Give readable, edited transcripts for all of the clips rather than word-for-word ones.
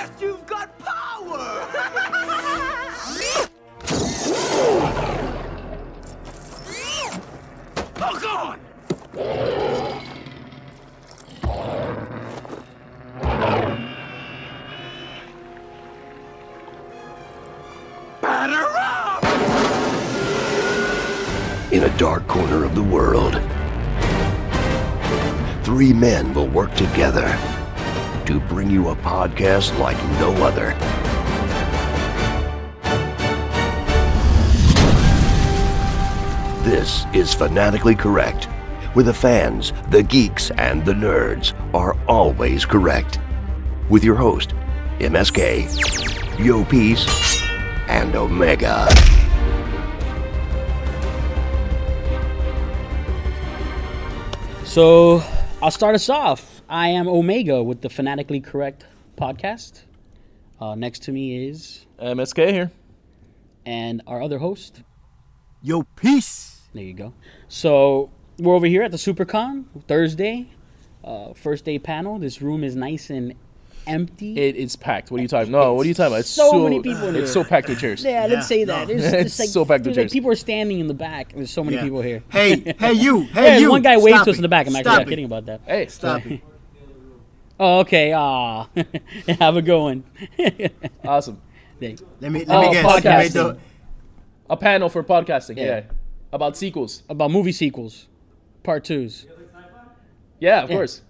guess you've got power! Hook on! Batter up! In a dark corner of the world, three men will work together to bring you a podcast like no other. This is Fanatically Correct, where the fans, the geeks, and the nerds are always correct. With your host, MSK, Yo Peace, and Omega. So, I'll start us off. I am Omega with the Fanatically Correct podcast. Next to me is... MSK here. And our other host. Yo, peace. There you go. So, we're over here at the SuperCon, Thursday. First day panel. This room is nice and empty. It's packed. What are you talking about? No, what are you talking about? It's so many people in here. It's so packed with chairs. Yeah, let's say that. No. It's like, so packed with chairs. Like people are standing in the back. There's so many people here. Hey, you. Yeah, Hey, you. one guy waved Stop to us in the back. I'm actually Stop not kidding about that. Hey, Stop it. Oh, okay. Have a good one. awesome. Let me guess. podcasting. A panel for podcasting. Yeah. Yeah. About sequels. About movie sequels. Part 2s. Yeah, of course.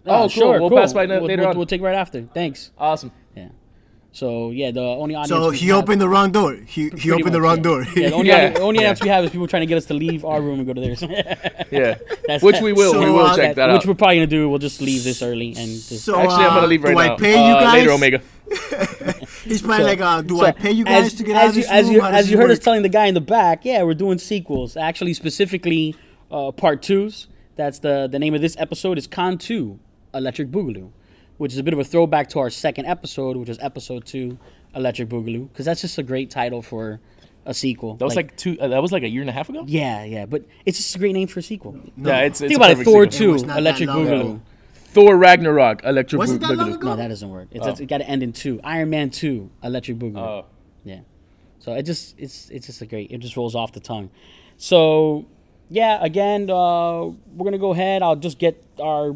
Oh, cool. sure. We'll cool. pass by later on. We'll take right after. Thanks. Awesome. Yeah. So, yeah, the only audience... So he opened the wrong door. He opened the wrong door. Yeah, the only audience we have is people trying to get us to leave our room and go to theirs. Yeah. Which we will. So, we will check that out. Which we're probably going to do. We'll just leave this early and just... So, Actually, I'm going to leave right do now. I pay you guys? Later, Omega. He's probably do So, I pay you guys to get out of this room? As you heard us telling the guy in the back, yeah, we're doing sequels. Actually, specifically, part 2s. That's the name of this episode is Con 2, Electric Boogaloo, which is a bit of a throwback to our second episode, which was episode 2, Electric Boogaloo, because that's just a great title for a sequel. That was that was like a year and a half ago? Yeah, but it's just a great name for a sequel. No. Yeah, it's Think about it, perfect Thor sequel. 2, not Electric that long Boogaloo. ago. Thor Ragnarok, Electric Was it that long Boogaloo. ago? No, that doesn't work. It's got to end in 2. Iron Man 2, Electric Boogaloo. Oh. Yeah. So it's just a great. It just rolls off the tongue. So yeah, again, we're gonna go ahead. I'll just get our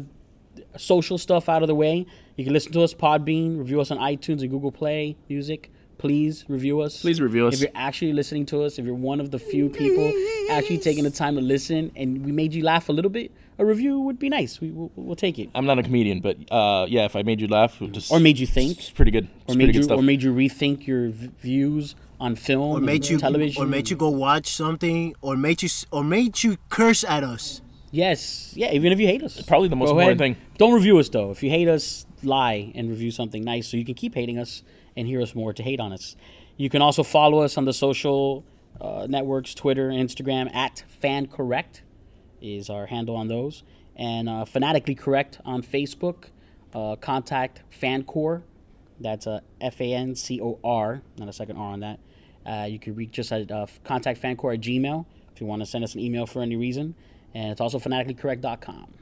social stuff out of the way. You can listen to us Podbean, review us on iTunes and Google Play Music. Please review us. Please review us. If you're actually listening to us, if you're one of the few people actually taking the time to listen, and we made you laugh a little bit, a review would be nice. We'll take it. I'm not a comedian, but yeah, if I made you laugh, Or made you think. It's pretty good. It's pretty good stuff. Or made you rethink your views on film, Or made you television, or made you go watch something, or made you curse at us. Yes, yeah. Even if you hate us, Probably the most Go important ahead. thing. Don't review us though. If you hate us, lie and review something nice so you can keep hating us and hear us more to hate on us. You can also follow us on the social networks, Twitter, Instagram at FanCorrect is our handle on those, and Fanatically Correct on Facebook. Contact FanCor. That's FANCOR, not a second R on that. You can reach us at contact FanCor at Gmail if you want to send us an email for any reason. And it's also fanaticallycorrect.com.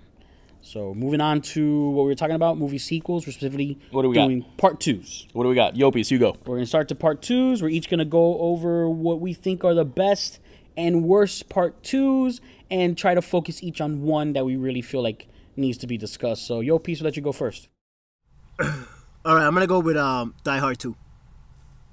So moving on to what we were talking about, movie sequels. We're specifically doing part 2s. What do we got? Yopies, you go. We're going to start to part 2s. We're each going to go over what we think are the best and worst part 2s and try to focus each on one that we really feel like needs to be discussed. So, Yopies, we'll let you go first. All right, I'm gonna go with Die Hard 2.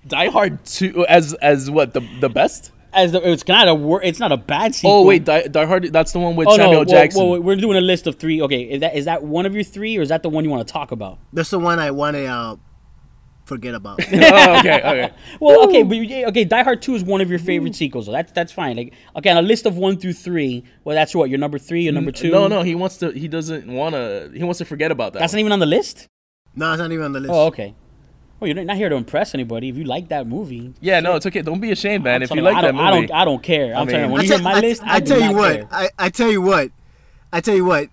Die Hard 2 as what, the best? It's not a bad sequel. Oh wait, Die Hard. That's the one with Samuel Jackson. Well, we're doing a list of 3. Okay, is that one of your 3, or is that the one you want to talk about? That's the one I want to forget about. Oh, okay. Well, okay, Die Hard 2 is one of your favorite sequels. So that's fine. Like, okay, on a list of 1 through 3. Well, that's what your number 3, your number 2. No, he wants to. He wants to forget about that. That's not even on the list. No, it's not even on the list. Oh, okay. Well, you're not here to impress anybody. If you like that movie, Yeah, no, it's okay. Don't be ashamed, man. If you like that movie, I don't care. I'm telling you, when you hear my list, I tell you what.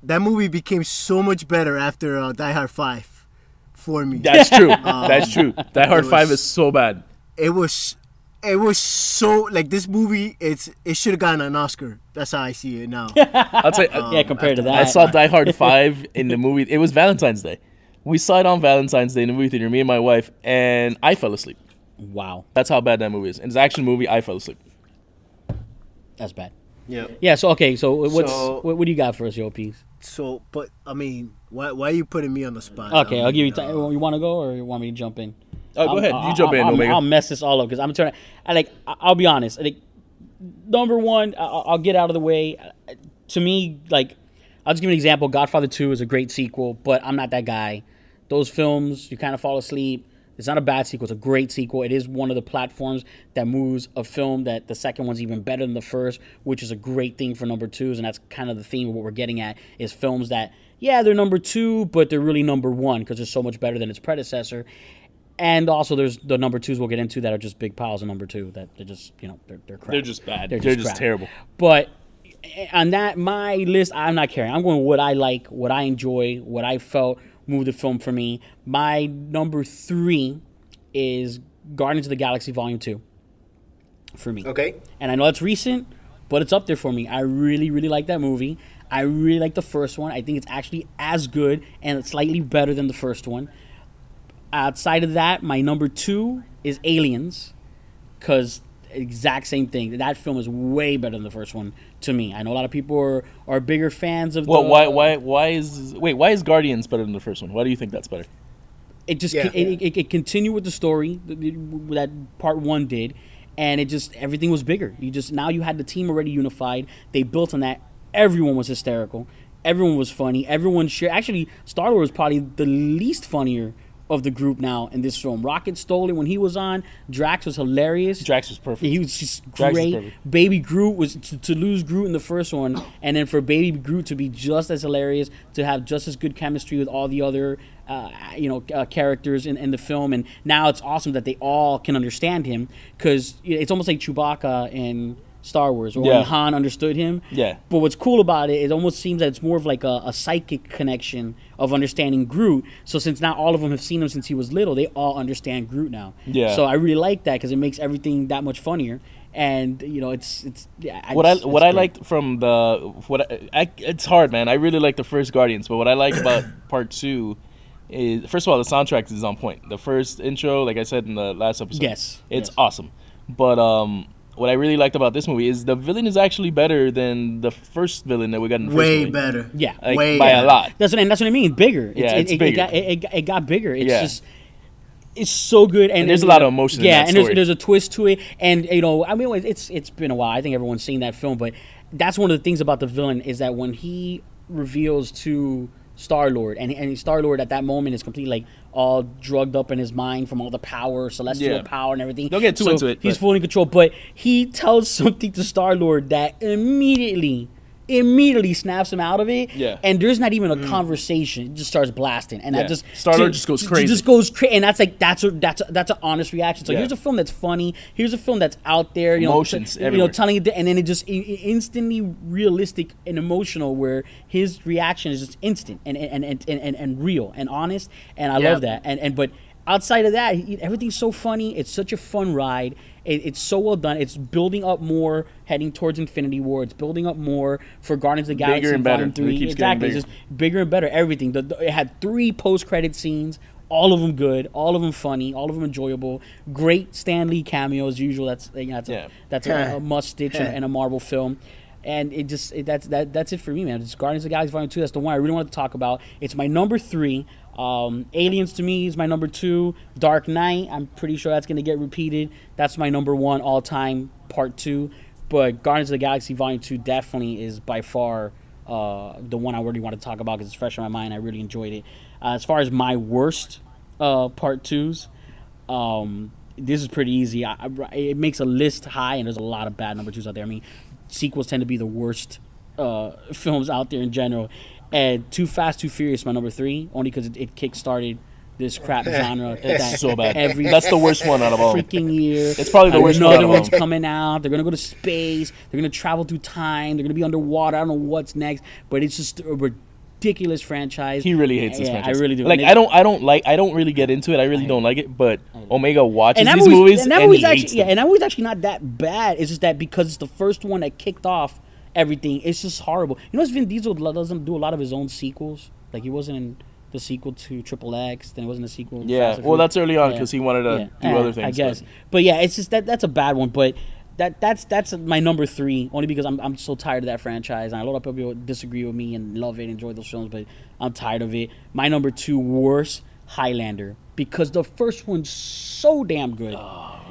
That movie became so much better after Die Hard 5 for me. that's true. That's true. Die Hard 5 is so bad. It was it was so like this movie. It should have gotten an Oscar. That's how I see it now. I'll tell you, Yeah, compared to that. I saw Die Hard 5 in the movie. It was Valentine's Day. We saw it on Valentine's Day in the movie theater, me and my wife, and I fell asleep. Wow, That's how bad that movie is. It's an action movie. I fell asleep. that's bad. Yeah. Yeah. So okay. So what do you got for us, yo, Peace? So, but I mean, why are you putting me on the spot? Okay, I'll give you time. You want to go or you want me to jump in? Oh, go ahead. You jump in, Omega. I'll mess this all up because I'm turning. I'll be honest. Number one, I'll get out of the way. To me, I'll just give you an example. Godfather 2 is a great sequel, but I'm not that guy. Those films, you kind of fall asleep. It's not a bad sequel. It's a great sequel. It is one of the platforms that moves a film that the second one's even better than the first, which is a great thing for number twos, and that's kind of the theme of what we're getting at, is films that, yeah, they're number two, but they're really number one because they're so much better than its predecessor. And also there's the number twos we'll get into that are just big piles of number two that they're just, they're crap. They're just bad. They're They're just just crap. terrible. But on my list, I'm not caring. I'm going with what I like, what I enjoy, what I felt moved the film for me. My number 3 is Guardians of the Galaxy Volume 2 for me. Okay. And I know it's recent, but it's up there for me. I really, really like that movie. I really like the first one. I think it's actually as good and slightly better than the first one. Outside of that, my number 2 is Aliens, because exact same thing. That film is way better than the first one to me. I know a lot of people are bigger fans of Well, why is Guardians better than the first one? Why do you think that's better? It just Yeah. it continued with the story that part 1 did, and it just everything was bigger. Now you had the team already unified. They built on that. Everyone was hysterical. Everyone was funny. Everyone shared. Actually, Star-Lord was probably the least funnier of the group now in this film. Rocket stole it when he was on. Drax was hilarious. Drax was perfect. He was just Drax is great. perfect. Baby Groot was to lose Groot in the first one, and then for Baby Groot to be just as hilarious, to have just as good chemistry with all the other characters in the film. And now it's awesome that they all can understand him, because it's almost like Chewbacca in Star Wars, or when Han understood him. Yeah. But what's cool about it almost seems that it's more of like a psychic connection of understanding Groot. So since now all of them have seen him since he was little, they all understand Groot now. Yeah. So I really like that because it makes everything that much funnier. And it's liked from it's hard, man. I really like the first Guardians, but what I like about part 2 is, first of all, the soundtrack is on point. The first intro, like I said in the last episode, it's awesome. But what I really liked about this movie is the villain is actually better than the first villain that we got in the first movie. Way better. Yeah. Way by better. a lot. That's what I mean. Bigger. It's bigger. It got bigger. It's Yeah. just. It's so good, and there's a lot of emotion in Yeah, that and story. there's a twist to it, and I mean, it's been a while. I think everyone's seen that film, but that's one of the things about the villain is that when he reveals to Star-Lord, and Star-Lord at that moment is completely all drugged up in his mind from all the power, celestial power and everything. Don't get too into it, He's but- fully in control, but he tells something to Star-Lord that immediately snaps him out of it. Yeah. And there's not even a conversation. It just starts blasting. And that just Star-Lord just goes crazy. Just goes crazy. And that's an honest reaction. So Yeah. here's a film that's funny. Here's a film that's out there, Emotions everywhere. telling it, and then it just instantly realistic and emotional, where his reaction is just instant and real and honest. And I love that. But outside of that, everything's so funny. It's such a fun ride. It's so well done. It's building up more, heading towards Infinity War. It's building up more for Guardians of the Galaxy Bigger and better. Volume 3. It keeps Exactly. getting It's just bigger and better. Everything. It had 3 post-credit scenes. All of them good. All of them funny. All of them enjoyable. Great Stan Lee cameo as usual. That's a must stitch in a Marvel film. And that's it for me, man. It's Guardians of the Galaxy Volume 2. That's the one I really want to talk about. It's my number 3. Aliens to me is my number 2. Dark Knight, I'm pretty sure that's going to get repeated. That's my number 1 all-time, part 2. But Guardians of the Galaxy Volume 2 definitely is by far the one I really want to talk about because it's fresh in my mind. I really enjoyed it. As far as my worst part 2s, this is pretty easy. It makes a list high, and there's a lot of bad number 2s out there. I mean, sequels tend to be the worst films out there in general. And Too Fast, Too Furious, my number 3, only because it kick-started this crap genre. It's so bad. That's the worst one out of all. Freaking year. It's probably the worst one out Another of one's all. coming out. They're going to go to space. They're going to travel through time. They're going to be underwater. I don't know what's next. But it's just ridiculous franchise. He really hates this Yeah, franchise. I really do. Like And I don't really get into it. I really don't like it. But Omega watches that these movies and that and movie's he hates actually, yeah, them. and that movie's actually not that bad. It's just that because it's the first one that kicked off everything, it's just horrible. You know, Vin Diesel doesn't do a lot of his own sequels. Like he wasn't in the sequel to Triple X, then it wasn't a sequel. to Yeah, Fast and well, Furious. that's early on Yeah. because he wanted to Yeah. do other things. I guess, but- but yeah, it's just that's a bad one. But that's my number 3, only because I'm so tired of that franchise. And a lot of people disagree with me and love it, enjoy those films, but I'm tired of it. My number 2 worst, Highlander, because the first one's so damn good,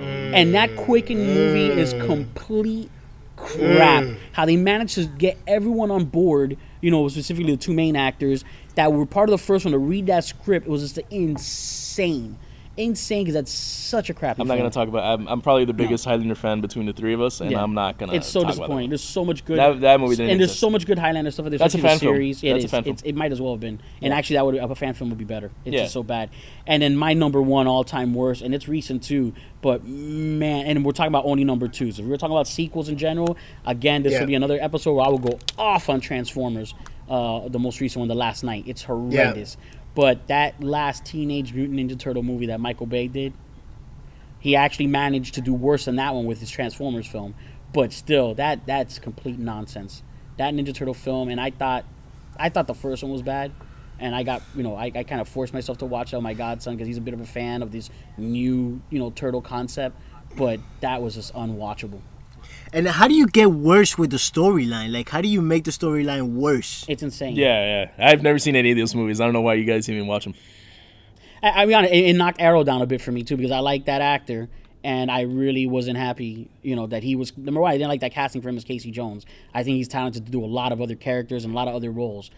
and that Quicken movie is complete crap. How they managed to get everyone on board, you know, specifically the 2 main actors that were part of the first one to read that script. It was just insane because that's such a crappy I'm not film. going to talk about I'm probably the biggest Highlander fan between the 3 of us, and Yeah. I'm not going to It's so talk disappointing. About There's so much good. That movie didn't and there's exist. so much good Highlander stuff. That's a especially fan the film. series. That's a fan film. It might as well have been. And actually, that would a fan film would be better. It's Yeah. just so bad. And then my number 1 all-time worst, and it's recent too. But man, and we're talking about only number 2. So if we're talking about sequels in general, again, this will be another episode where I will go off on Transformers. The most recent one, The Last Night. It's horrendous. But that last Teenage Mutant Ninja Turtle movie that Michael Bay did, he actually managed to do worse than that one with his Transformers film. But still, that's complete nonsense. That Ninja Turtle film, and I thought the first one was bad, and I got, you know, I kind of forced myself to watch it on my godson because he's a bit of a fan of this new, you know, turtle concept. But that was just unwatchable. And how do you get worse with the storyline? Like, how do you make the storyline worse? It's insane. Yeah. I've never seen any of those movies. I don't know why you guys even watch them. I mean, it knocked Arrow down a bit for me too because I like that actor, and I really wasn't happy, you know, that he was number 1. I didn't like that casting for him as Casey Jones. I think he's talented to do a lot of other characters and a lot of other roles,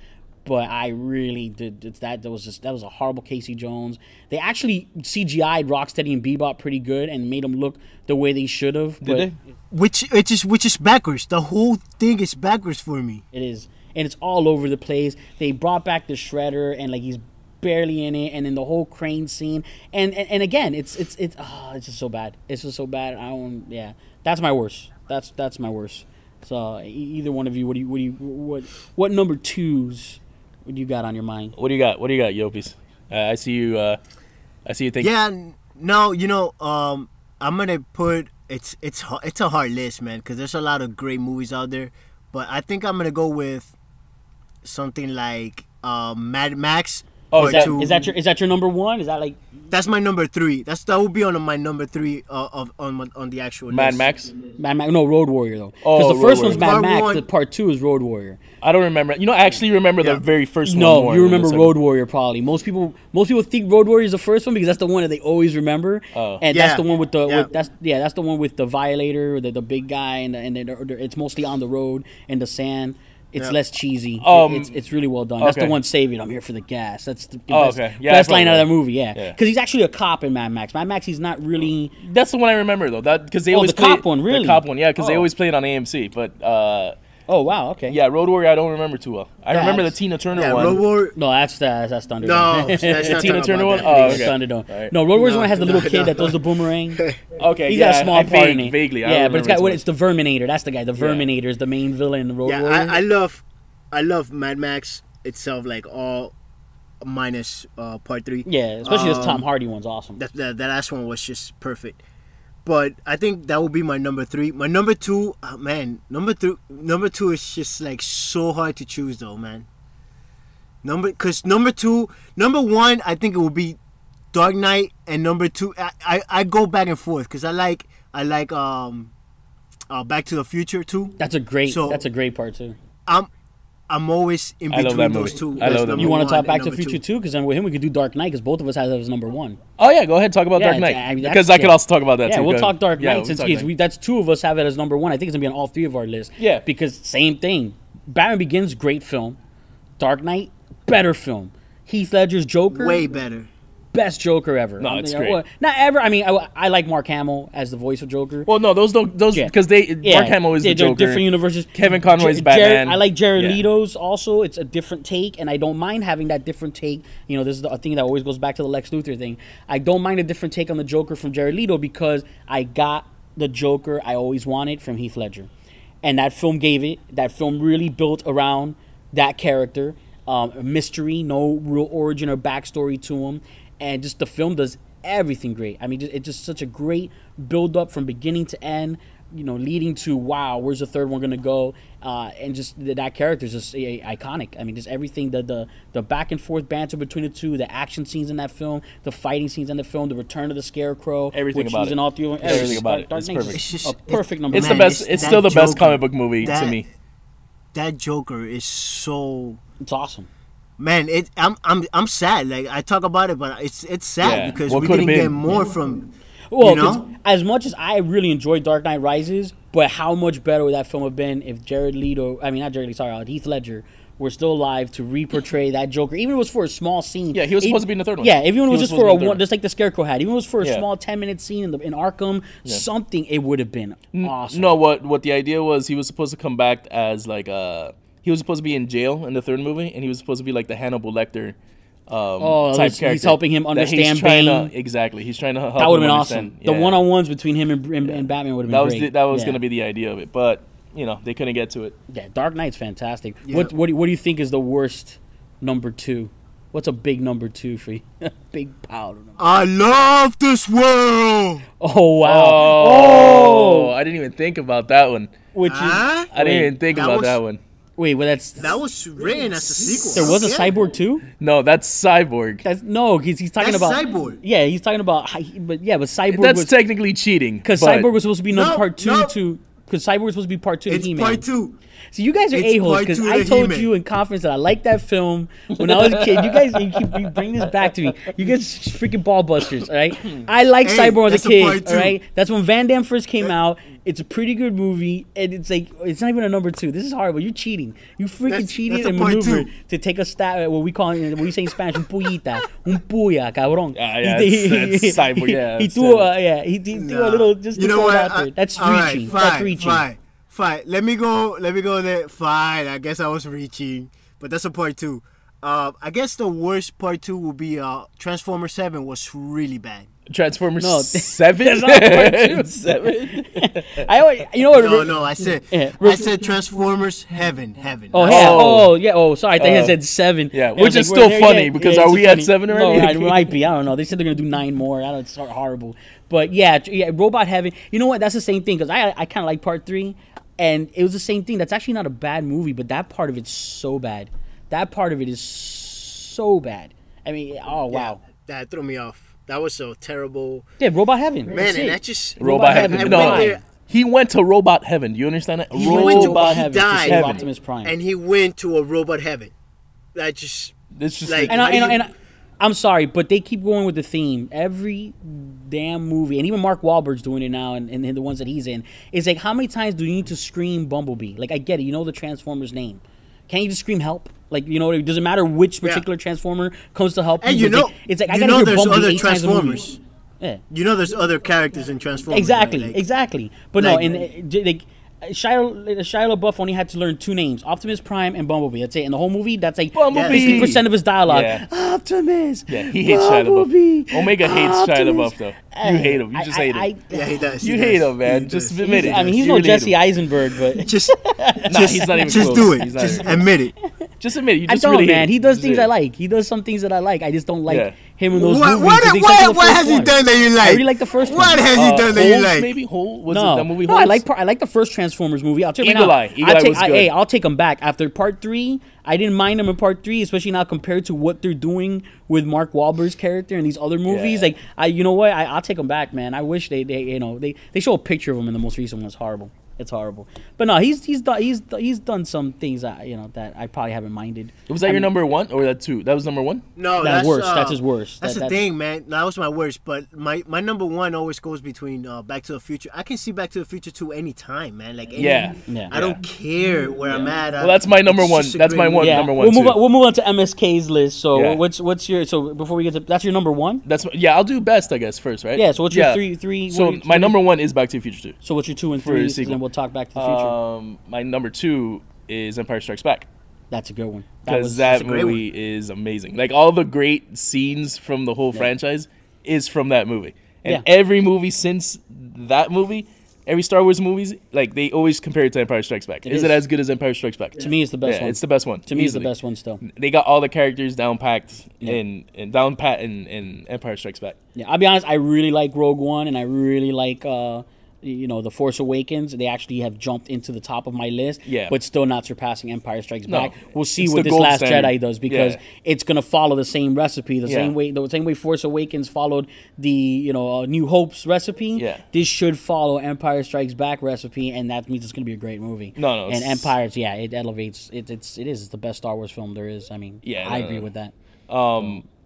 but I really did that. That was a horrible Casey Jones. They actually CGI'd Rocksteady and Bebop pretty good and made them look the way they should have. Did they? Which is backwards. The whole thing is backwards for me. It is, and it's all over the place. They brought back the Shredder, and like he's barely in it, and then the whole crane scene, and again, it's just so bad. It's just so bad. That's my worst. That's my worst. So either one of you, what number 2s what do you got on your mind? What do you got, Yopis? I see you thinking. Yeah, no, you know, I'm gonna put it's a hard list, man, because there's a lot of great movies out there, but I think I'm gonna go with something like Mad Max. Oh, Part is that your number 1? Is that like That's my number 3. That will be on my number 3 on the actual Mad list. Max? Mad Max? No, Road Warrior though. Oh, Because the first Road one's Warrior. Mad Part Max. one- The part 2 is Road Warrior. I don't remember. You know, I actually remember the very first one. No, more you than the remember second. Road Warrior probably. Most people think Road Warrior is the first one because that's the one that they always remember. Oh. And Yeah. that's the one with the Yeah. that's the one with the Violator, the big guy, and it's mostly on the road in the sand. It's Yeah. less cheesy. Um, It's really well done. That's the okay. one saving. I'm here for the gas. That's the Oh, best, okay. Yeah, best I line out of probably- that movie. Yeah, Yeah. because he's actually a cop in Mad Max. Mad Max, he's not really. That's the one I remember though. That because they Oh, always the play cop one, really? The cop one, yeah, because they Oh. always play it on AMC. But Oh wow, okay. yeah, Road Warrior I don't remember too well. I remember the That's- Tina Turner Yeah, one. Road War. No, that's Thunderdome. No, that's The not Tina talking Turner about one? that. Oh, It's okay. Thunderdome. Alright. No, Road Warrior's the No, one that has the little no, kid no. that throws the boomerang. Okay, He's yeah, got a small part in it. Vaguely, I yeah, don't but remember it's the Verminator. That's the guy. The Verminator is the main villain in the Road Yeah, Warrior. I love Mad Max itself, like all minus part 3. Yeah, especially this Tom Hardy one's awesome. That last one was just perfect. But I think that would be my number 3. My number 2, number 2 is just like so hard to choose though, man. Number 1, I think it would be Dark Knight, and number 2, I go back and forth because I like Back to the Future too. That's a great part too. I'm always in I love between that those movie. two. I love That's that number movie. You want to one talk and Back to the number Future 2. too? Because then with him we could do Dark Knight because both of us have that as number 1. Oh yeah, go ahead, talk about Yeah, Dark Knight I mean, because I could also talk about that Yeah, too. we'll Go talk ahead. Dark Yeah, Knight we'll since talk it's, Knight. that's 2 of us have it as number 1. I think it's gonna be on all 3 of our lists. Yeah. because same thing. Batman Begins, great film. Dark Knight, better film. Heath Ledger's Joker, Way better. best Joker ever. No, it's You know, great. well, not ever. I mean, I like Mark Hamill as the voice of Joker. Well, no, those Yeah. because Mark Hamill is the they're Joker. different universes. Kevin Conroy's Jared- Batman. I like Jared Yeah. Leto's also. It's a different take, and I don't mind having that different take. You know, this is a thing that always goes back to the Lex Luthor thing. I don't mind a different take on the Joker from Jared Leto because I got the Joker I always wanted from Heath Ledger. And that film gave it. That film really built around that character. mystery, no real origin or backstory to him, and just the film does everything great. I mean, it's just such a great build up from beginning to end. You know, leading to wow, where's the third one gonna go? And just that character is just iconic. I mean, just everything, the back and forth banter between the two, the action scenes in that film, the fighting scenes in the film, the return of the Scarecrow, Everything which about he's it. in all three. Everything about it. Dark It's Knight's perfect. It's just a perfect number. It's one. the best. It's still the best Joker, comic book movie to me. That Joker is so. It's awesome. Man, I'm sad. Like I talk about it, but it's sad Yeah. because What we could've didn't get been. more from. Well, You 'cause know? as much as I really enjoyed Dark Knight Rises, but how much better would that film have been if Jared Leto, I mean not Jared Leto, sorry, Heath Ledger were still alive to re-portray that Joker, even if it was for a small scene. Yeah, he was supposed to be in the third one. Yeah, even if it He was was just for supposed to be in the one, third just like the Scarecrow had, even if it was for a Yeah. small 10-minute scene in Arkham, something, it would have been awesome. No, what the idea was, he was supposed to come back as like he was supposed to be in jail in the third movie, and he was supposed to be like the Hannibal Lecter type he's character. helping him That understand trying Bane. exactly. He's trying to help That would have him been understand. awesome. The Yeah. one-on-ones between him and Batman would have been That was great. that was Yeah. going to be the idea of it, but you know they couldn't get to it. Yeah, Dark Knight's fantastic. Yeah. What do you think is the worst number two? What's a big number two for you? Big powder. I love this world. Oh wow! Oh, I didn't even think about that one. Which is Huh? I didn't even think that about was- that one. wait, well That was written as a sequel. there was a Yeah. Cyborg too. No, that's Cyborg. That's no, he's talking That's about Cyborg. Yeah, he's talking about, but Cyborg That's was technically cheating. because but- Cyborg was supposed to be No, part two no. to because Cyborg was supposed to be part two to It's He-Man. part two. So you guys are It's a-holes part because two I to told He-Man. you in confidence that I liked that film when I was a kid. You guys you bring this back to me. You guys freaking ball busters, all right? I liked Hey, Cyborg as that's a a kid, part all two. right? That's when Van Damme first came out. It's a pretty good movie, and it's like it's not even a number two. This is horrible. You're cheating. You freaking That's- cheated that's a and part maneuvered two. to take a stab at what we call what we say in Spanish, un puñita, un puya, cabrón. yeah, He- that's Cyborg, yeah, he that's threw Cyborg. he threw a Nah. little just You to know throw it what? out there. That's all right, reaching. That's reaching. Fine. Let me go there. Fine. I guess I was reaching, but that's a part two. I guess the worst part two will be Transformer 7 was really bad. Transformers No, 7? that's not part two. 7? You know what? No, I said Yeah. Transformers Heaven. Oh Not yeah. seven. Oh yeah. Oh, sorry. I think I said 7. yeah, I which was is we're still there funny yet. because Yeah, are it's we at funny. 7 already? No, it might be. I don't know. They said they're gonna do 9 more. I don't know. It's horrible. But yeah, Robot Heaven. You know what? That's the same thing because I kind of like part 3, and it was the same thing. That's actually not a bad movie, but that part of it's so bad. That part of it is so bad. I mean, oh wow. That threw me off. That was so terrible. Yeah, Robot Heaven. Man, That's and it. that just Robot Heaven. I Heaven. No, went there, he went to Robot Heaven. Do you understand that? He went to- Robot he Heaven. to died. save Heaven. Optimus Prime. and he went to a robot heaven. That just It's just like- And How do you- I'm sorry, but they keep going with the theme. Every damn movie, and even Mark Wahlberg's doing it now, and the ones that he's in, is like, how many times do you need to scream Bumblebee? Like, I get it, you know the Transformer's name. Can't you just scream help? Like, you know, it doesn't matter which particular Transformer comes to help And you. you but know, it's like I you gotta know hear there's Bumblebee other 8 times a movie. Transformers. Yeah, You know, there's other characters in Transformers. exactly, right? Like, exactly. But like- no, and like Shia LaBeouf only had to learn 2 names: Optimus Prime and Bumblebee. That's it. In the whole movie, that's like Bumblebee. 60% of his dialogue. Yeah. Optimus. Yeah, he hates Shia Bumblebee, LaBeouf. Omega hates Shia Optimus. LaBeouf, though. You hate him. You just hate him. Yeah, he does. You he hate does. him, man. He Just does. admit it. I mean, he's You no really hate Jesse him. Eisenberg, but Just, Nah, he's not even just close. do it. He's not Just even- admit it. Just admit it. You I just don't, really hate man. him. He does Just things say I it. like. He does some things that I like. I just don't like Yeah. him in those What, movies. 'cause he's what, like the what first has he one. done that you like? I really like the first one. What has he done that you Holes, like? maybe Hole was No, it that movie? no, I Holes? like the first Transformers movie. I'll tell you Eagle right Eye. now. Eagle Eye was good. Hey, I'll take them back after part 3. I didn't mind them in part 3, especially now compared to what they're doing with Mark Wahlberg's character in these other movies. Yeah. Like, you know what? I'll take them back, man. I wish they show a picture of him in the most recent one. It's horrible. It's horrible. But no, he's done some things that I probably haven't minded. Was that your number 1 or that 2? That was number 1? No, That's that's worse. That's his worst. That's the That's- thing, man. That was my worst. But my number 1 always goes between Back to the Future. I can see Back to the Future 2 anytime, man. Like Yeah. I don't care where I'm at. Well, that's my number 1. That's my one. Yeah, Number 1 we'll move too. on. We'll move on to MSK's list. So Yeah. what's your before we get to that's your number 1? I'll do best, I guess, first, right? Yeah. So what's your three? So my number 1 is Back to the Future 2. So what's your 2 and for a 3? And sequel. then we'll talk Back to the Future. My number 2 is Empire Strikes Back. That's a good one. Because that's that a great movie is amazing. Like, all the great scenes from the whole franchise is from that movie. And Yeah. every movie since that movie every Star Wars movies, like they always compare it to Empire Strikes Back. It is it as good as Empire Strikes Back? To me, it's the best one. It's the best one. To me, it's the easily. best one still. They got all the characters down packed in Empire Strikes Back. Yeah, I'll be honest. I really like Rogue One, and I really like The Force Awakens. They actually have jumped into the top of my list. Yeah. But still not surpassing Empire Strikes Back. We'll see It's what the this gold Last standard. Jedi does, because it's gonna follow the same recipe, the same way Force Awakens followed the New Hope's recipe. Yeah. This should follow Empire Strikes Back recipe, and that means it's gonna be a great movie. No, And Empire's it elevates. It's the best Star Wars film there is. I mean, I agree with that.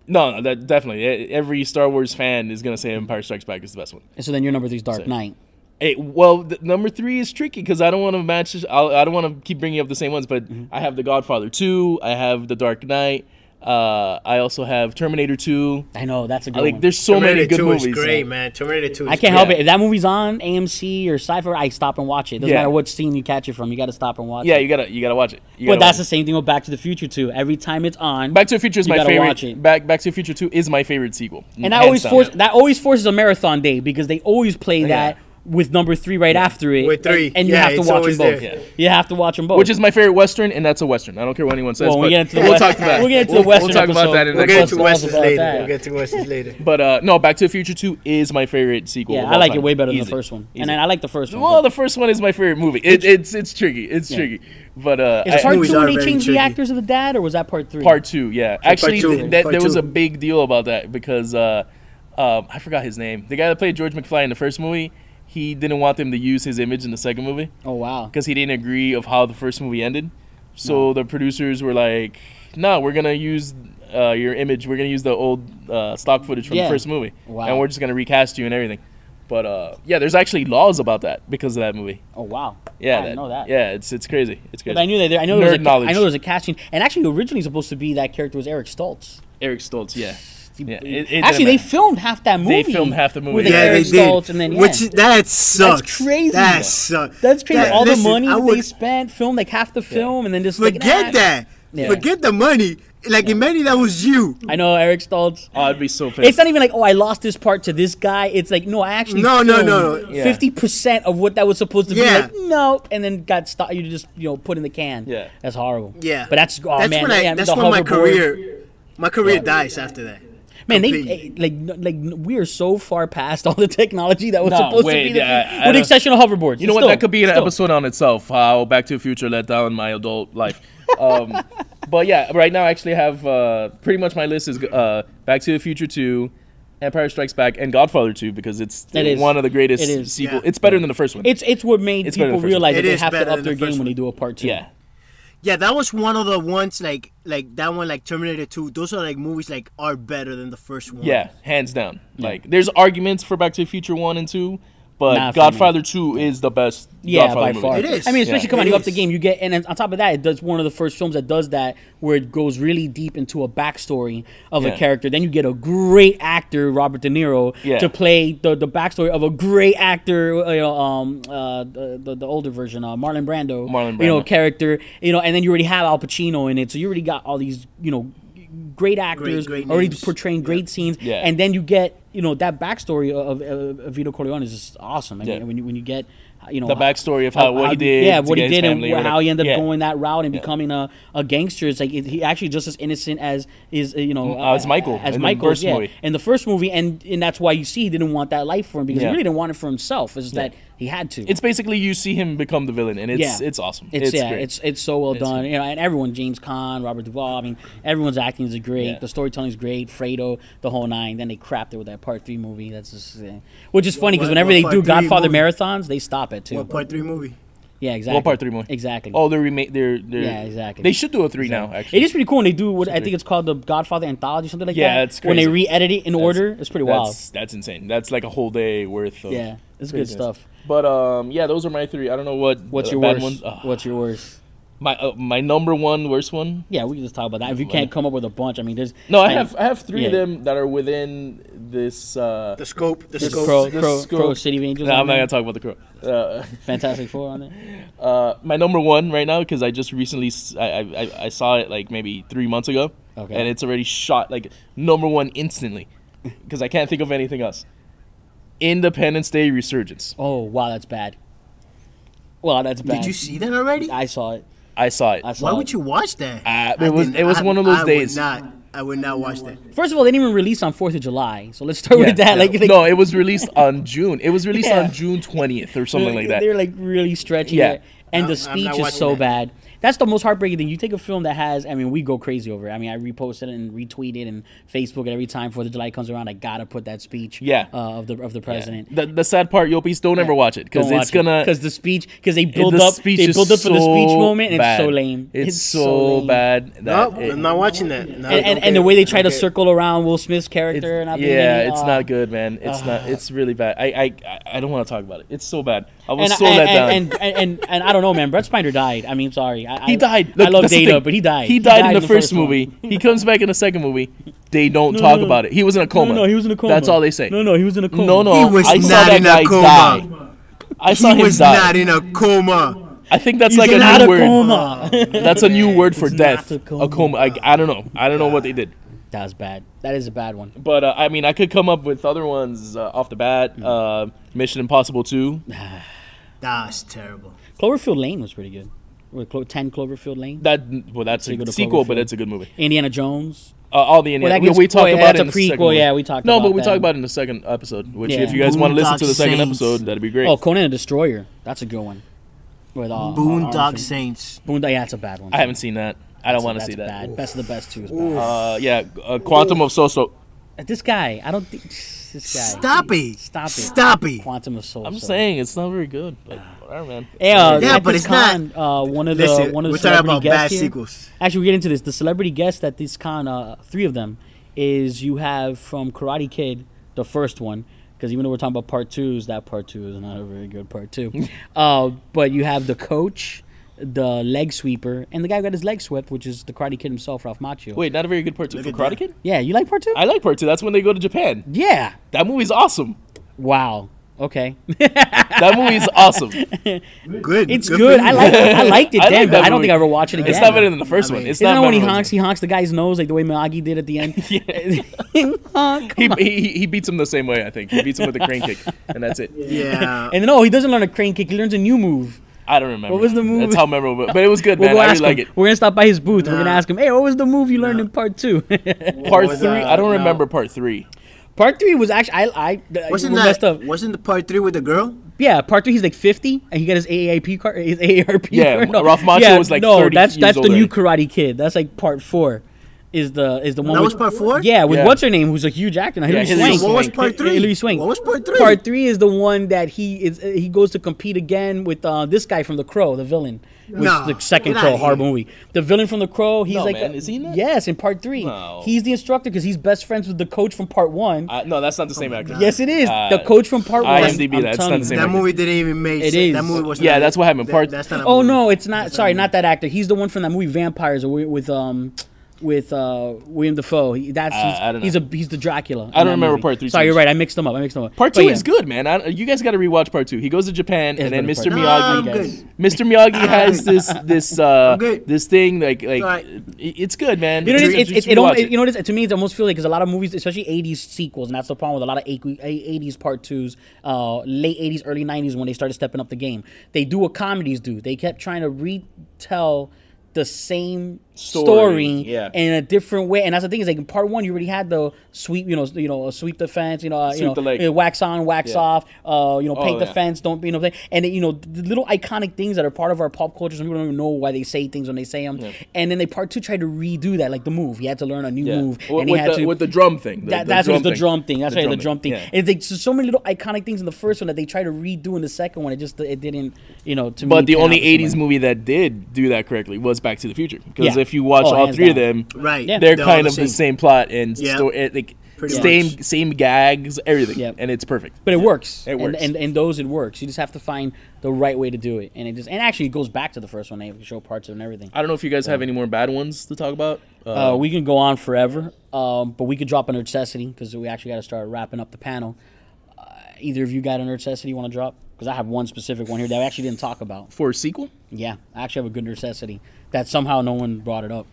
No, that definitely. Every Star Wars fan is gonna say Empire Strikes Back is the best one. And so then your number 3 is Dark Knight. Hey, well, number 3 is tricky because I don't want to match. I don't want to keep bringing up the same ones, but I have The Godfather 2. I have The Dark Knight. I also have Terminator 2. I know, that's a good one. There's so many Terminator good 2 movies. is great, man. Terminator 2 is I can't great. help it. If that movie's on AMC or Sci-Fi, I stop and watch it. Doesn't matter what scene you catch it from. You got to stop and watch Yeah, it. you gotta watch it. But that's the same thing with Back to the Future too. Every time it's on, Back to the Future is you my gotta favorite. watch it. Back to the Future 2 is my favorite sequel. and Hands down. that always forces a marathon day, because they always play that with number 3 right after it. With 3. and you have to it's watch them always both. there. You have to watch them both. Which is my favorite Western, and that's a Western. I don't care what anyone says. well, when but we get into the we'll West, talk to that. we'll get into the Western We'll talk about episode. that in the We'll next get into We'll Westerns talk about later. that. We'll get to Westerns later. But no, Back to the Future 2 is my favorite sequel. Yeah, of I all like time. it way better than the Easily. first one. Easily. And then I like the first one. Well, the first one is my favorite movie. It's tricky. It's tricky. But is part movies 2 are when they very changed tricky. the actors of the dad, or was that part 3? Part 2, yeah. Actually, two. there Part was two. a big deal about that because I forgot his name. The guy that played George McFly in the first movie, he didn't want them to use his image in the second movie Oh wow. because he didn't agree of how the first movie ended. So the producers were like, "No, we're gonna use your image. We're gonna use the old stock footage from the first movie, Wow. and we're just gonna recast you and everything." But there's actually laws about that because of that movie. Oh wow. Yeah, I didn't know that. Yeah, it's crazy. It's crazy. But I knew that. I know Nerd knowledge. there was a casting, and actually originally supposed to be that character was Eric Stoltz. Eric Stoltz, yeah. Yeah, Actually, they filmed half that movie. They filmed half the movie. with Yeah, Eric they did. Stoltz, and then Which that sucks. That's crazy. That sucks. That's crazy. All Listen, the money I that would- they spent, filmed like half the film, and then just Forget that. Yeah. Forget the money. Like in many, that was you. I know Eric Stoltz. Oh, I'd be so pissed. It's not even like, oh, I lost this part to this guy. It's like, no, I actually No. Yeah. 50% of what that was supposed to be. Yeah. Like, no, and then got stopped. You just put in the can. Yeah. That's horrible. Yeah. But that's That's man. when yeah, that's the when my hoverboard. career dies after that. Man, Completely. like we are so far past all the technology that was supposed to be there, I with the don't- exception of hoverboards. You know what? That could be an episode on itself. How Back to the Future let down my adult life. But yeah, right now I actually have pretty much my list is Back to the Future 2, Empire Strikes Back, and Godfather 2 because it's It is. one of the greatest It is. sequel. Yeah. It's better than the first one. It's what made It's better people than the first realize one. that It they is have to better up than their the first game when one. they do a part 2. yeah. Yeah, that was one of the ones like that one like Terminator 2. Those are like movies like are better than the first one. Yeah, hands down. Like, there's arguments for Back to the Future 1 and 2, but Nah, for Godfather 2 is the best Yeah, Godfather by movie. far. It is. I mean, especially Yeah. come on, It you up is. the game, you get, and on top of that, it does one of the first films that does that, where it goes really deep into a backstory of a Yeah. character. Then you get a great actor, Robert De Niro, Yeah. to play the backstory of a great actor, the older version, Marlon Brando, Marlon Brando. character, and then you already have Al Pacino in it, so you already got all these, great actors great already names. portraying great scenes, Yeah. and then you get, that backstory of Vito Corleone is just awesome. I mean, Yeah. when you get, The backstory of what he did. Yeah, to what he get his did and family or how he ended up whatever. going that route and Yeah. becoming a gangster. It's like he actually just as innocent as is, As Michael as in the Michael, first movie. in the first movie, and that's why you see he didn't want that life for him because Yeah. he really didn't want it for himself. It's just that he had to. It's basically you see him become the villain, and it's awesome. It's great. it's so well done. great. And everyone, James Caan, Robert Duvall. I mean, everyone's acting is great. Yeah. The storytelling is great. Fredo, the whole nine. Then they crapped it with that Part 3 movie. That's just, which is funny because What- whenever what they Part do 3 Godfather movie? marathons, they stop it too. What Part 3 movie? Yeah, exactly. What Part 3 movie? Exactly. Oh, they're remake. They're Yeah, exactly. They should do a 3 now. Actually, It is pretty cool when they do what I think it's called the Godfather Anthology, something like Yeah, that. it's When they crazy. re-edit it in order, it's pretty wild. That's insane. That's like a whole day worth of. Yeah, it's good craziness. stuff. But yeah, those are my 3. I don't know What's your bad worst? ones. What's your worst? My number one worst one? Yeah, we can just talk about that. If you can't come up with a bunch, I mean, there's No, I man, have 3 of yeah. them that are within this. The scope. The There's scope. Crow City of Angels. No, on I'm not there. gonna talk about the Crow. Fantastic Four on there. My number one right now because I just recently I saw it like maybe 3 months ago, Okay. and it's already shot like number one instantly because I can't think of anything else. Independence Day Resurgence. Oh wow, that's bad. Wow, that's bad. Did you see that already? I saw it. I saw it. Why would you watch that? It was one of those days. I would not watch that. First of all, they didn't even release on 4th of July, so let's start with that. Like, no, it was released on June. It was released on June 20th or something like that. They're like really stretching it, and the speech is so bad. That's the most heartbreaking thing. You take a film that has, I mean, we go crazy over it. I mean, I repost it and retweet it and Facebook it every time 4th of July comes around. I gotta put that speech of the president. Yeah. The sad part, Yopis, don't ever watch it because it's gonna because the speech they build up for the speech moment and it's so lame. It's so bad. That I'm not watching that. No, and the way they try to circle around Will Smith's character it's not good, man. It's not. It's really bad. I don't want to talk about it. It's so bad. I was so let down. And I don't know, man. Brett Spiner died. I mean, sorry. He died. Look, I love Data, but he died. He died in the first movie. He comes back in the second movie. They don't talk about it. He was in a coma. No, he was in a coma. That's all they say. No, he was in a coma. No, he was I saw not that in guy a coma. die. I saw him die. He was not in a coma. I think that's like a new word. That's a new word for death. A coma. I don't know. I don't know what they did. That was bad. That is a bad one. But I mean, I could come up with other ones off the bat. Mission Impossible 2. That's terrible. Cloverfield Lane was pretty good. 10 Cloverfield Lane. That's a sequel, but it's a good movie. Indiana Jones. All the Indiana. We talked about it in the second one. Yeah, we talked about that. No, but we talked about it in the second episode. Which, if you guys want to listen to the second episode, that'd be great. Oh, Conan the Destroyer. That's a good one. With Boondock Saints. Yeah, that's a bad one. I haven't seen that. I don't want to see that. Bad. Best of the Best 2 is bad. Quantum of Solace. This guy, I don't think this guy. Stop it. Quantum of Solace. I'm saying it's not very good, but whatever, man. Yeah, but it's not. One of the we're talking about bad sequels. Actually, we get into this. The celebrity guests at this con, 3 of them, is you have from Karate Kid, the first one, because even though we're talking about part 2s, that part 2 is not a very good part 2. But you have the coach, the leg sweeper, and the guy who got his leg swept, which is the Karate Kid himself, Ralph Macchio. Wait, not a very good part 2 for Karate Kid? Yeah, you like part 2? I like part 2. That's when they go to Japan. Yeah. That movie's awesome. Wow. Okay. That movie's awesome. Good. It's good. I liked it then, but I don't think I ever watch it again. It's not better than the first one. It's not not when he honks the guy's nose like the way Miyagi did at the end. He beats him the same way, I think. He beats him with a crane kick, and that's it. Yeah. And no, he doesn't learn a crane kick. He learns a new move. I don't remember. What was the move? That's how memorable. But it was good, man. I really like it. We're going to stop by his booth. We're going to ask him, hey, what was the move you learned in part 2? Part 3? I don't remember part 3. Part 3 was actually wasn't the part 3 with the girl? Yeah, part 3 he's like 50 and he got his AARP card. His AARP card. No. Ralph Macchio was like 30 that's years the new Karate Kid. That's like part 4. Is the one? That was part 4? Yeah, with what's her name, who's a huge actor now. Hilary Swank. What was part 3? Hilary Swank. What was part 3? Part 3 is the one that he goes to compete again with this guy from The Crow, the villain. The second Crow, horrible movie. The villain from The Crow, he's is he in that? Yes, in part 3. No. He's the instructor because he's best friends with the coach from part 1. No, that's not the same actor. Yes, it is. The coach from part 1. IMDb, that's not the same That actor. movie didn't even make sense. It is. That movie was that's what happened. That's not a Oh movie. no, it's not. Sorry, not that actor. He's the one from that movie Vampires with William Dafoe. He's the Dracula. I don't remember part 3. Sorry, you're right. I mixed them up. Part 2 is good, man. You guys got to rewatch part 2. He goes to Japan, and then Mr. Miyagi. Mr. Miyagi has this thing like it's good, man. You know, to me, it almost feels like because a lot of movies, especially 80s sequels, and that's the problem with a lot of 80s part 2s, late 80s, early 90s when they started stepping up the game. They do what comedies do. They kept trying to retell the same story in a different way, and that's the thing is like in part 1 you already had the sweep, sweep the fence, Sweep the leg. wax on, wax off, paint the fence, don't and the little iconic things that are part of our pop culture. Some people don't even know why they say things when they say them, and then they part 2 tried to redo that, like the move. He had to learn a new move, and he had to with the drum thing. That's the drum thing. That's right, the drum thing. It's like so many little iconic things in the first one that they tried to redo in the second one. It didn't, to me. But the only 80s movie that did do that correctly was Back to the Future, because if you watch all 3 of them, they're kind of the same plot and story, same gags, everything, and it's perfect. But it works. It works. And those it works. You just have to find the right way to do it, and actually it goes back to the first one. They show parts of it and everything. I don't know if you guys have any more bad ones to talk about. We can go on forever, but we could drop a necessity because we actually got to start wrapping up the panel. Either of you got a necessity you want to drop? Because I have one specific one here that I actually didn't talk about. For a sequel? Yeah, I actually have a good necessity that somehow no one brought it up.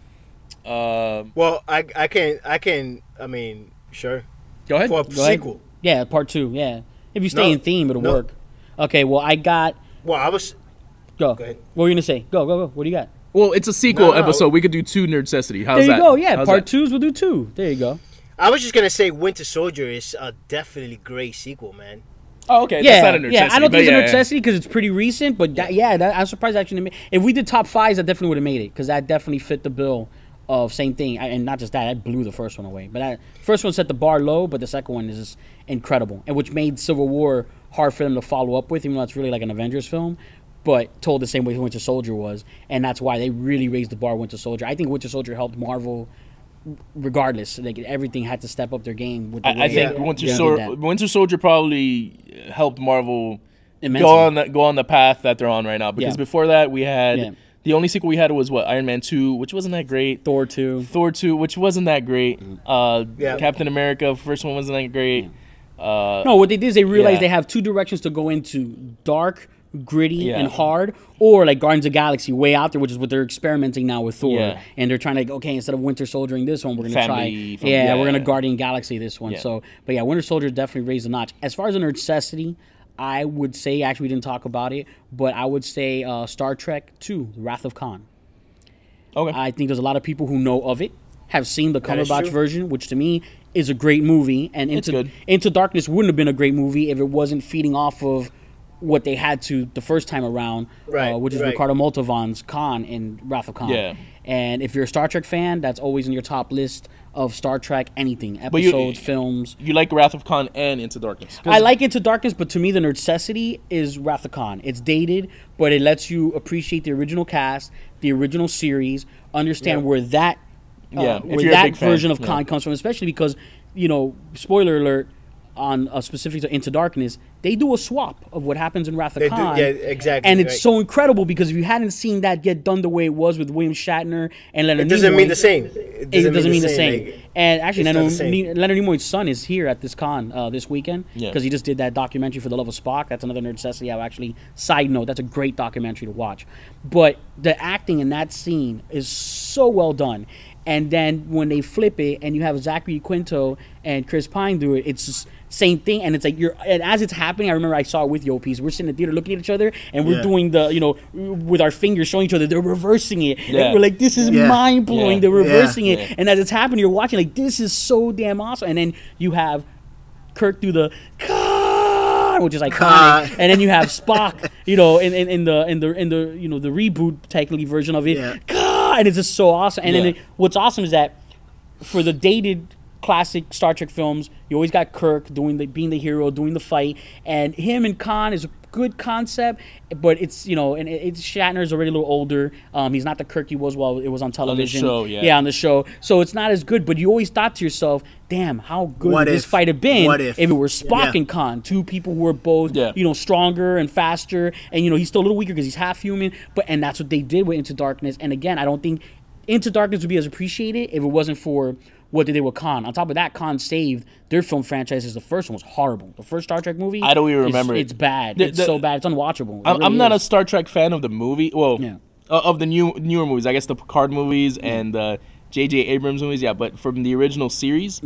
Well, I can. I mean, sure. Go ahead. For a sequel. Yeah, part 2. Yeah, If you stay in theme, it'll work. Okay, well, I got... Well, I was... Go ahead. What were you going to say? Go. What do you got? Well, it's a sequel episode. We could do 2 Nerdcessity. How's that? There you go. Yeah, How's part that? 2s, we'll do 2. There you go. I was just going to say Winter Soldier is a definitely great sequel, man. Oh, okay. Yeah, That's not a Nerdcessity. yeah. I don't think it's a necessity because it's pretty recent, but I'm surprised actually. If we did top 5s, that definitely would have made it because that definitely fit the bill of same thing. And not just that blew the first one away. But that first one set the bar low, but the second one is just incredible, and which made Civil War hard for them to follow up with, even though it's really like an Avengers film, but told the same way Winter Soldier was, and that's why they really raised the bar. Winter Soldier. I think Winter Soldier helped Marvel. Regardless, like everything had to step up their game. With the I think Winter Soldier probably helped Marvel immensely. go on the path that they're on right now. Because before that, we had the only sequel we had was Iron Man 2, which wasn't that great. Thor 2, which wasn't that great. Captain America, first one wasn't that great. No, what they did is they realized they have 2 directions to go into: dark, gritty, and hard, or like Guardians of the Galaxy, way out there, which is what they're experimenting now with Thor. Yeah. And they're trying to, okay, instead of Winter Soldiering this one, we're going to Family, try, we're going to Guardian Galaxy this one. Yeah. So, but yeah, Winter Soldier definitely raised the notch. As far as a necessity, I would say, actually we didn't talk about it, but I would say Star Trek 2, Wrath of Khan. Okay. I think there's a lot of people who know of it, have seen the Cumberbatch version, which to me is a great movie, and Into Darkness wouldn't have been a great movie if it wasn't feeding off of what they had to the first time around, which is Ricardo Montalban's Khan in Wrath of Khan. Yeah. And if you're a Star Trek fan, that's always in your top list of Star Trek anything, episodes, films. You like Wrath of Khan and Into Darkness? I like Into Darkness, but to me the necessity is Wrath of Khan. It's dated, but it lets you appreciate the original cast, the original series, understand where that version of Khan comes from, especially because, spoiler alert, on a specific to Into Darkness, they do a swap of what happens in Wrath of Khan. Yeah, exactly. And it's so incredible because if you hadn't seen that get done the way it was with William Shatner and Leonard Nimoy... It doesn't mean the same. It doesn't mean the same. Like, and actually, Leonard Nimoy's son is here at this con this weekend because he just did that documentary for the love of Spock. That's another necessity. Side note, that's a great documentary to watch. But the acting in that scene is so well done. And then when they flip it and you have Zachary Quinto and Chris Pine do it, it's just same thing. And it's like and as it's happening, I remember I saw it with Yopis. We're sitting in the theater looking at each other and we're doing the, with our fingers showing each other, they're reversing it. Yeah. And we're like, this is mind blowing. Yeah. They're reversing it. Yeah. And as it's happening, you're watching like, this is so damn awesome. And then you have Kirk do the which is iconic, and then you have Spock, in the reboot technically version of it, and it's just so awesome. And then what's awesome is that for the dated classic Star Trek films, you always got Kirk being the hero, doing the fight, and him and Khan is a good concept, but it's Shatner's already a little older. He's not the Kirk he was while it was on television. On the show, on the show. So it's not as good, but you always thought to yourself, damn, how good would this fight have been if it were Spock and Khan, 2 people who were both stronger and faster, and he's still a little weaker because he's half human, and that's what they did with Into Darkness. And again, I don't think Into Darkness would be as appreciated if it wasn't for what they did with Khan. On top of that, Khan saved their film franchises. The first one was horrible. The first Star Trek movie, I don't even remember it. It's bad. It's so bad. It's unwatchable. I'm not a Star Trek fan of the movie. Well, of the newer movies. I guess the Picard movies and the J.J. Abrams movies. Yeah, but from the original series,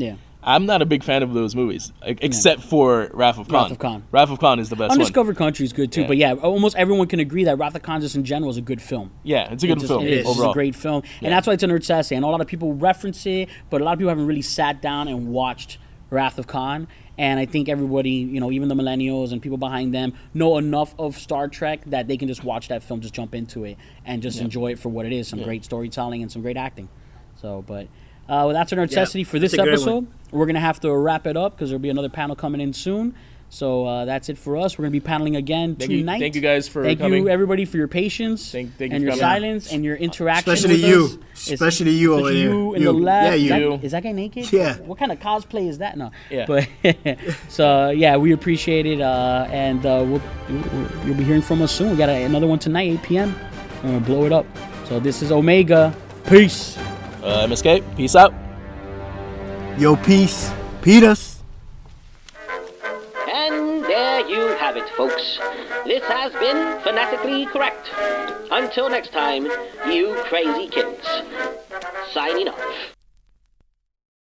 I'm not a big fan of those movies, except for Wrath of Khan. Wrath of Khan is the best one. Undiscovered Country is good too, but almost everyone can agree that Wrath of Khan just in general is a good film. Yeah, it's a good film overall. It's a great film, and that's why it's a necessity. And a lot of people reference it, but a lot of people haven't really sat down and watched Wrath of Khan. And I think everybody, even the millennials and people behind them, know enough of Star Trek that they can just watch that film, just jump into it, and just enjoy it for what it is, some great storytelling and some great acting. So, but... well, that's our necessity for this episode. We're going to have to wrap it up because there'll be another panel coming in soon. So that's it for us. We're going to be paneling again tonight. Thank you guys for coming. Thank you, everybody, for your patience and your silence and your interaction Especially with you. us. Especially you over there. You in the lab. Yeah, Is that guy naked? Yeah. What kind of cosplay is that? No. Yeah. But so, we appreciate it. And you'll be hearing from us soon. We got another one tonight, 8 p.m. We're going to blow it up. So this is Omega. Peace. MSK, peace out. Yo, peace. Peters. And there you have it, folks. This has been Fanatically Correct. Until next time, you crazy kids. Signing off.